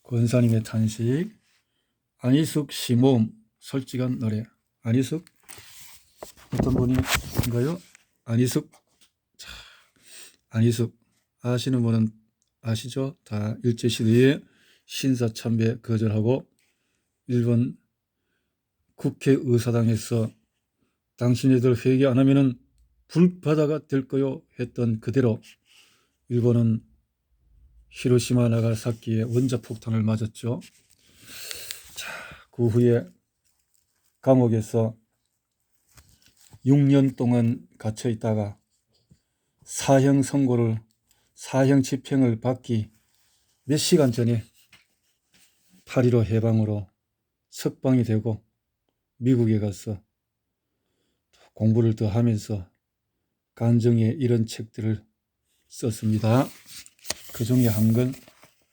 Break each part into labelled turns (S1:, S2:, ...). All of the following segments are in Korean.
S1: 권사님의 탄식. 안희숙 시모음 솔직한 노래. 안희숙 어떤 분인가요? 안희숙. 자, 안희숙 아시는 분은 아시죠? 다 일제시대에 신사참배 거절하고 일본 국회의사당에서 당신네들 회개 안 하면은 불바다가 될 거요 했던 그대로 일본은 히로시마 나가사키에 원자폭탄을 맞았죠. 자, 그 후에 감옥에서 6년 동안 갇혀 있다가 사형 집행을 받기 몇 시간 전에 8.15 해방으로 석방이 되고 미국에 가서 공부를 더 하면서 간증에 이런 책들을 썼습니다. 그 중에 한 건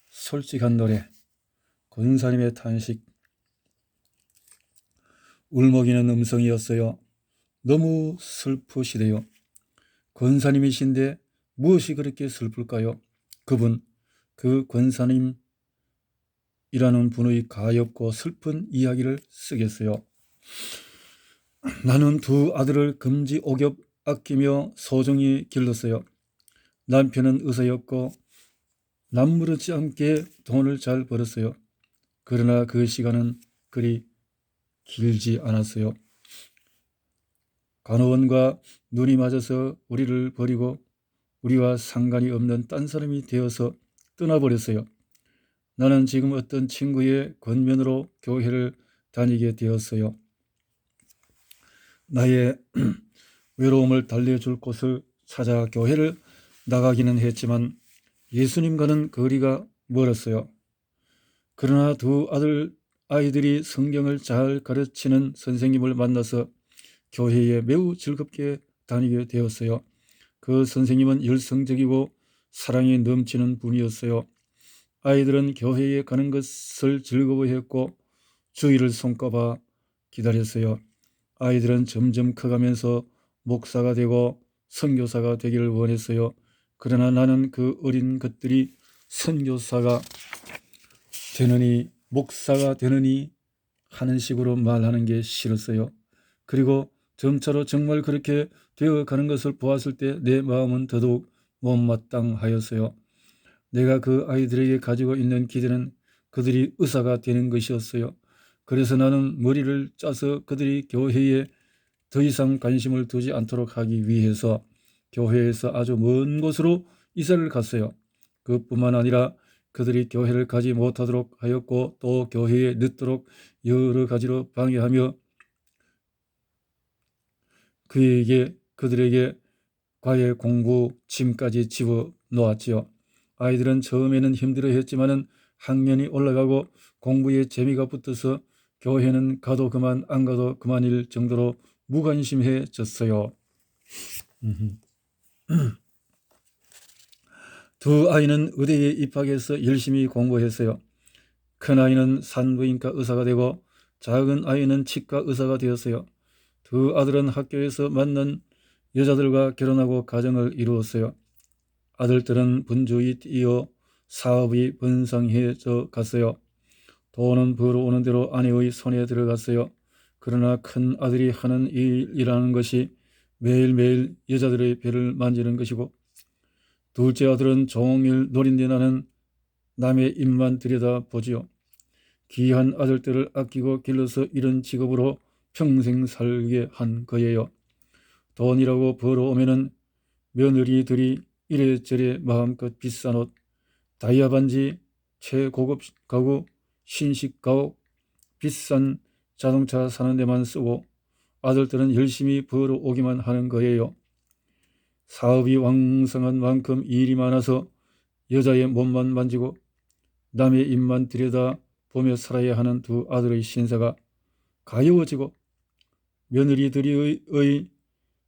S1: 솔직한 노래, 권사님의 탄식. 울먹이는 음성이었어요. 너무 슬프시대요. 권사님이신데 무엇이 그렇게 슬플까요? 그 권사님이라는 분의 가엾고 슬픈 이야기를 쓰겠어요. 나는 두 아들을 금지옥엽 아끼며 소중히 길렀어요. 남편은 의사였고 남무르지 않게 돈을 잘 벌었어요. 그러나 그 시간은 그리 길지 않았어요. 간호원과 눈이 맞아서 우리를 버리고 우리와 상관이 없는 딴 사람이 되어서 떠나버렸어요. 나는 지금 어떤 친구의 권면으로 교회를 다니게 되었어요. 나의 외로움을 달래줄 곳을 찾아 교회를 나가기는 했지만 예수님과는 거리가 멀었어요. 그러나 두 아이들이 성경을 잘 가르치는 선생님을 만나서 교회에 매우 즐겁게 다니게 되었어요. 그 선생님은 열성적이고 사랑이 넘치는 분이었어요. 아이들은 교회에 가는 것을 즐거워했고 주일을 손꼽아 기다렸어요. 아이들은 점점 커가면서 목사가 되고 선교사가 되기를 원했어요. 그러나 나는 그 어린 것들이 선교사가 되느니 목사가 되느니 하는 식으로 말하는 게 싫었어요. 그리고 점차로 정말 그렇게 되어가는 것을 보았을 때 내 마음은 더더욱 못마땅하였어요. 내가 그 아이들에게 가지고 있는 기대는 그들이 의사가 되는 것이었어요. 그래서 나는 머리를 짜서 그들이 교회에 더 이상 관심을 두지 않도록 하기 위해서 교회에서 아주 먼 곳으로 이사를 갔어요. 그뿐만 아니라 그들이 교회를 가지 못하도록 하였고 또 교회에 늦도록 여러 가지로 방해하며 그들에게 과외 공부 짐까지 집어놓았지요. 아이들은 처음에는 힘들어했지만은 학년이 올라가고 공부에 재미가 붙어서 교회는 가도 그만 안 가도 그만일 정도로 무관심해졌어요. 두 아이는 의대에 입학해서 열심히 공부했어요. 큰 아이는 산부인과 의사가 되고 작은 아이는 치과 의사가 되었어요. 두 아들은 학교에서 만난 여자들과 결혼하고 가정을 이루었어요. 아들들은 분주히 뛰어 사업이 번성해져 갔어요. 돈은 벌어오는 대로 아내의 손에 들어갔어요. 그러나 큰 아들이 하는 일이라는 것이 매일매일 여자들의 배를 만지는 것이고 둘째 아들은 종일 노린데 나는 남의 입만 들여다보지요. 귀한 아들들을 아끼고 길러서 이런 직업으로 평생 살게 한 거예요. 돈이라고 벌어오면은 며느리들이 이래저래 마음껏 비싼 옷, 다이아 반지, 최고급 가구, 신식 가옥, 비싼 자동차 사는 데만 쓰고 아들들은 열심히 벌어오기만 하는 거예요. 사업이 왕성한 만큼 일이 많아서 여자의 몸만 만지고 남의 입만 들여다 보며 살아야 하는 두 아들의 신세가 가여워지고 며느리들의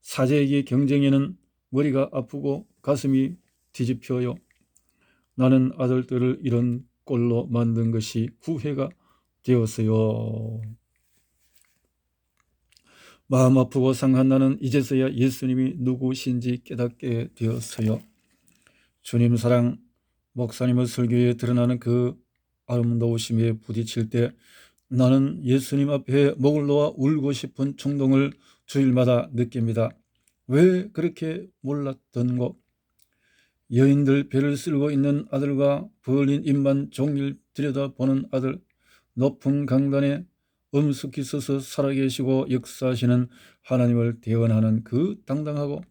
S1: 사재기 경쟁에는 머리가 아프고 가슴이 뒤집혀요. 나는 아들들을 이런 꼴로 만든 것이 후회가 되었어요. 마음 아프고 상한 나는 이제서야 예수님이 누구신지 깨닫게 되었어요. 주님 사랑, 목사님의 설교에 드러나는 그 아름다우심에 부딪힐 때 나는 예수님 앞에 목을 놓아 울고 싶은 충동을 주일마다 느낍니다. 왜 그렇게 몰랐던고? 여인들 배를 쓸고 있는 아들과 벌린 입만 종일 들여다보는 아들, 높은 강단에 엄숙히 서서 살아계시고 역사하시는 하나님을 대언하는 그 당당하고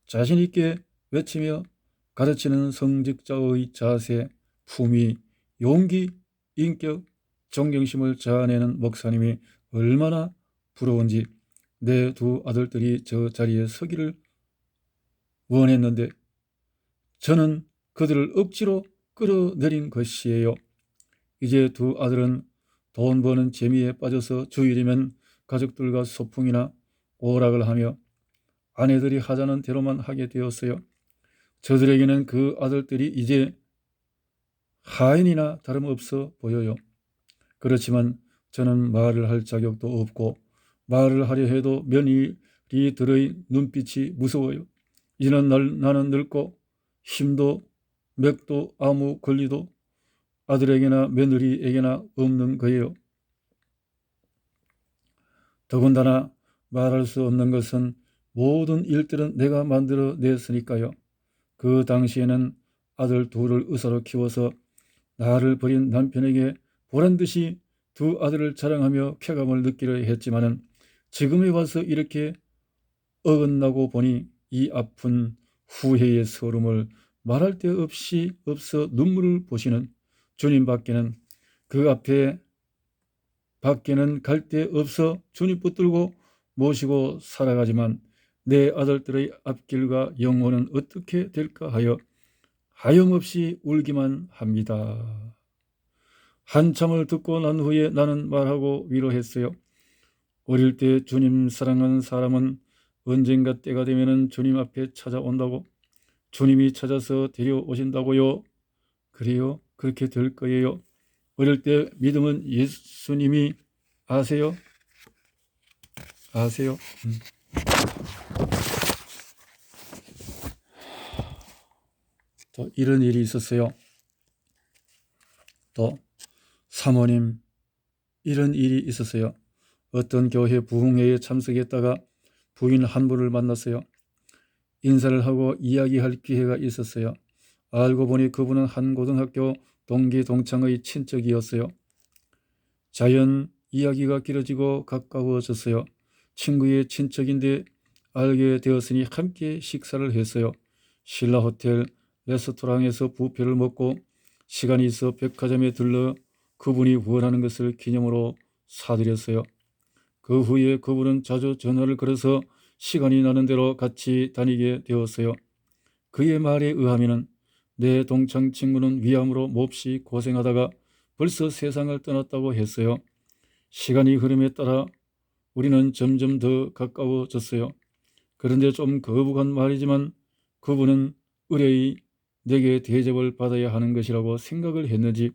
S1: 자신있게 외치며 가르치는 성직자의 자세, 품위, 용기, 인격, 존경심을 자아내는 목사님이 얼마나 부러운지. 내 두 아들들이 저 자리에 서기를 원했는데 저는 그들을 억지로 끌어내린 것이에요. 이제 두 아들은 돈 버는 재미에 빠져서 주일이면 가족들과 소풍이나 오락을 하며 아내들이 하자는 대로만 하게 되었어요. 저들에게는 그 아들들이 이제 하인이나 다름없어 보여요. 그렇지만 저는 말을 할 자격도 없고 말을 하려 해도 며느리들의 눈빛이 무서워요. 이제는 나는 늙고 힘도 맥도 아무 권리도 아들에게나 며느리에게나 없는 거예요. 더군다나 말할 수 없는 것은 모든 일들은 내가 만들어 냈으니까요. 그 당시에는 아들 둘을 의사로 키워서 나를 버린 남편에게 보란듯이 두 아들을 자랑하며 쾌감을 느끼려 했지만은 지금에 와서 이렇게 어긋나고 보니 이 아픈 후회의 서름을 말할 데 없이 없어 눈물을 보시는 주님밖에는 그 앞에 밖에는 갈 데 없어 주님 붙들고 모시고 살아가지만 내 아들들의 앞길과 영혼은 어떻게 될까 하여 하염없이 울기만 합니다. 한참을 듣고 난 후에 나는 말하고 위로했어요. 어릴 때 주님 사랑하는 사람은 언젠가 때가 되면 주님 앞에 찾아온다고, 주님이 찾아서 데려오신다고요. 그래요? 그렇게 될 거예요. 어릴 때 믿음은 예수님이 아세요? 아세요? 또 이런 일이 있었어요. 또 사모님, 이런 일이 있었어요. 어떤 교회 부흥회에 참석했다가 부인 한 분을 만났어요. 인사를 하고 이야기할 기회가 있었어요. 알고 보니 그분은 한 고등학교 동기 동창의 친척이었어요. 자연 이야기가 길어지고 가까워졌어요. 친구의 친척인데 알게 되었으니 함께 식사를 했어요. 신라 호텔 레스토랑에서 뷔페를 먹고 시간이 있어 백화점에 들러 그분이 원하는 것을 기념으로 사드렸어요. 그 후에 그분은 자주 전화를 걸어서 시간이 나는 대로 같이 다니게 되었어요. 그의 말에 의하면 내 동창 친구는 위암으로 몹시 고생하다가 벌써 세상을 떠났다고 했어요. 시간이 흐름에 따라 우리는 점점 더 가까워졌어요. 그런데 좀 거북한 말이지만 그분은 의뢰의 내게 대접을 받아야 하는 것이라고 생각을 했는지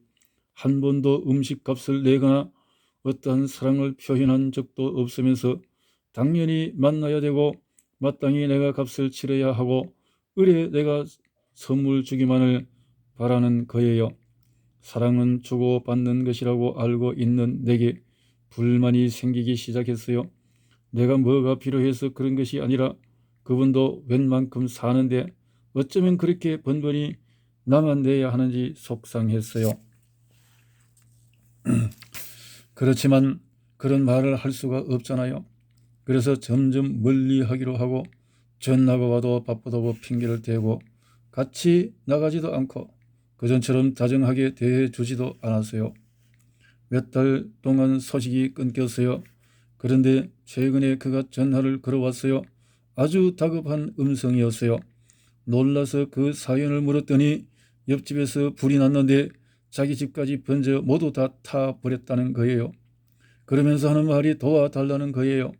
S1: 한 번도 음식값을 내거나 어떠한 사랑을 표현한 적도 없으면서 당연히 만나야 되고 마땅히 내가 값을 치러야 하고 의뢰 내가 선물 주기만을 바라는 거예요. 사랑은 주고받는 것이라고 알고 있는 내게 불만이 생기기 시작했어요. 내가 뭐가 필요해서 그런 것이 아니라 그분도 웬만큼 사는데 어쩌면 그렇게 번번이 나만 내야 하는지 속상했어요. 그렇지만 그런 말을 할 수가 없잖아요. 그래서 점점 멀리하기로 하고 전화가 와도 바쁘다고 핑계를 대고 같이 나가지도 않고 그전처럼 다정하게 대해주지도 않았어요. 몇 달 동안 소식이 끊겼어요. 그런데 최근에 그가 전화를 걸어왔어요. 아주 다급한 음성이었어요. 놀라서 그 사연을 물었더니 옆집에서 불이 났는데 자기 집까지 번져 모두 다 타버렸다는 거예요. 그러면서 하는 말이 도와달라는 거예요.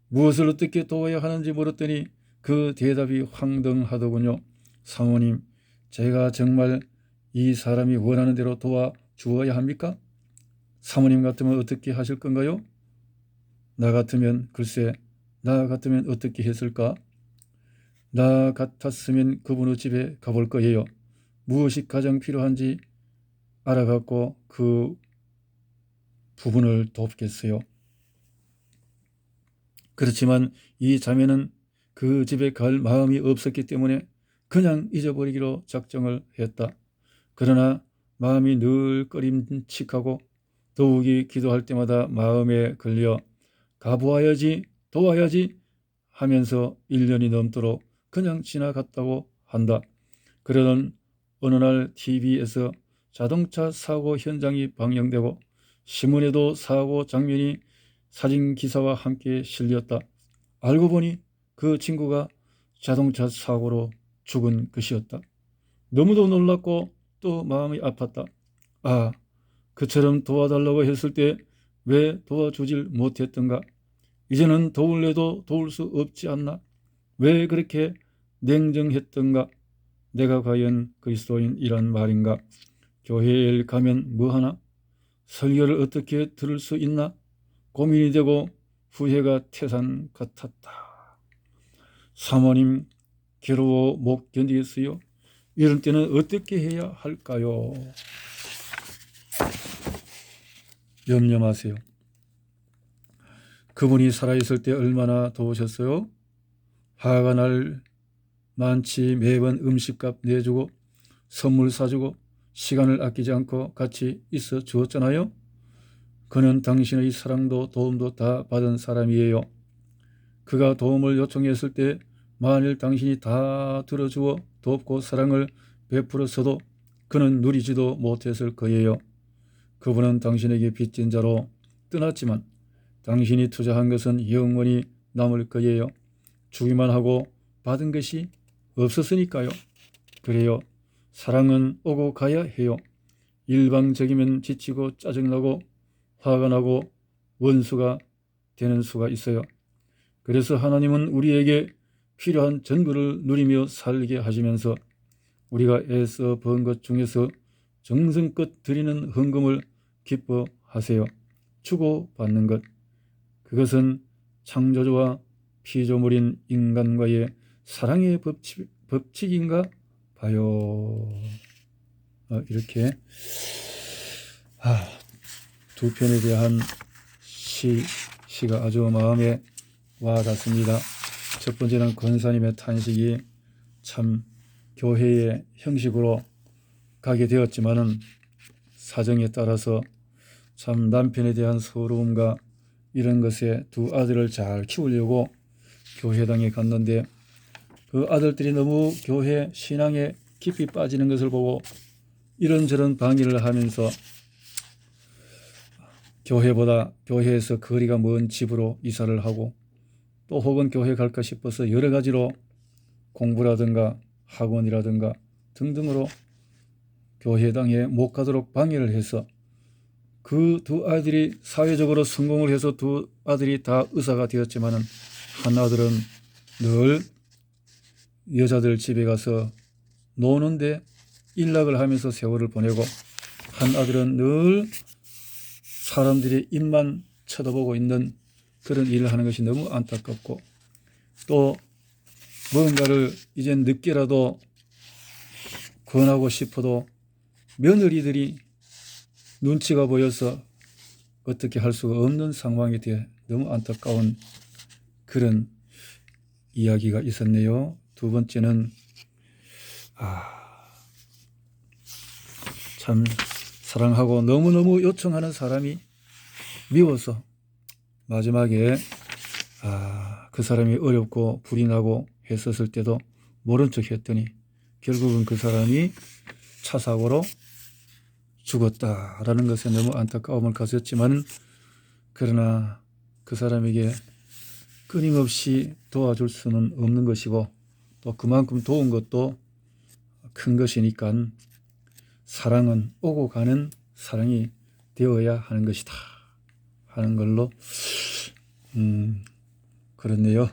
S1: 무엇을 어떻게 도와야 하는지 물었더니 그 대답이 황당하더군요. 사모님, 제가 정말 이 사람이 원하는 대로 도와주어야 합니까? 사모님 같으면 어떻게 하실 건가요? 나 같으면 글쎄, 나 같으면 어떻게 했을까? 나 같았으면 그분의 집에 가볼 거예요. 무엇이 가장 필요한지 알아갖고 그 부분을 돕겠어요. 그렇지만 이 자매는 그 집에 갈 마음이 없었기 때문에 그냥 잊어버리기로 작정을 했다. 그러나 마음이 늘 꺼림칙하고 더욱이 기도할 때마다 마음에 걸려 가보아야지, 도와야지 하면서 1년이 넘도록 그냥 지나갔다고 한다. 그러던 어느 날 TV에서 자동차 사고 현장이 방영되고 신문에도 사고 장면이 사진 기사와 함께 실렸다. 알고 보니 그 친구가 자동차 사고로 죽은 것이었다. 너무도 놀랐고 또 마음이 아팠다. 아, 그처럼 도와달라고 했을 때 왜 도와주질 못했던가? 이제는 도울래도 도울 수 없지 않나? 왜 그렇게 냉정했던가? 내가 과연 그리스도인이란 말인가? 교회에 가면 뭐하나? 설교를 어떻게 들을 수 있나? 고민이 되고 후회가 태산 같았다. 사모님, 괴로워 못 견디겠어요? 이런 때는 어떻게 해야 할까요? 염려 마세요. 그분이 살아있을 때 얼마나 도우셨어요? 화가 날 많지 매번 음식값 내주고 선물 사주고 시간을 아끼지 않고 같이 있어 주었잖아요. 그는 당신의 사랑도 도움도 다 받은 사람이에요. 그가 도움을 요청했을 때 만일 당신이 다 들어주어 돕고 사랑을 베풀었어도 그는 누리지도 못했을 거예요. 그분은 당신에게 빚진 자로 떠났지만 당신이 투자한 것은 영원히 남을 거예요. 주기만 하고 받은 것이 없었으니까요. 그래요. 사랑은 오고 가야 해요. 일방적이면 지치고 짜증나고 화가 나고 원수가 되는 수가 있어요. 그래서 하나님은 우리에게 필요한 전부를 누리며 살게 하시면서 우리가 애써 번 것 중에서 정성껏 드리는 헌금을 기뻐하세요. 주고받는 것. 그것은 창조주와 피조물인 인간과의 사랑의 법칙인가 봐요. 이렇게 두 편에 대한 시가 아주 마음에 와닿습니다. 첫 번째는 권사님의 탄식이 참 교회의 형식으로 가게 되었지만은 사정에 따라서 참 남편에 대한 서러움과 이런 것에 두 아들을 잘 키우려고 교회당에 갔는데 그 아들들이 너무 교회 신앙에 깊이 빠지는 것을 보고 이런저런 방해를 하면서 교회에서 거리가 먼 집으로 이사를 하고 또 혹은 교회 갈까 싶어서 여러 가지로 공부라든가 학원이라든가 등등으로 교회당에 못 가도록 방해를 해서 그 두 아들이 사회적으로 성공을 해서 두 아들이 다 의사가 되었지만은 한 아들은 늘 여자들 집에 가서 노는데 일락을 하면서 세월을 보내고 한 아들은 늘 사람들이 입만 쳐다보고 있는 그런 일을 하는 것이 너무 안타깝고 또 뭔가를 이제 늦게라도 권하고 싶어도 며느리들이 눈치가 보여서 어떻게 할 수가 없는 상황에 대해 너무 안타까운 그런 이야기가 있었네요. 두 번째는 참 사랑하고 너무너무 요청하는 사람이 미워서 마지막에 그 사람이 어렵고 불이 나고 했었을 때도 모른 척 했더니 결국은 그 사람이 차 사고로 죽었다라는 것에 너무 안타까움을 가졌지만 그러나 그 사람에게 끊임없이 도와줄 수는 없는 것이고 또 그만큼 도운 것도 큰 것이니까 사랑은 오고 가는 사랑이 되어야 하는 것이다 하는 걸로 그렇네요.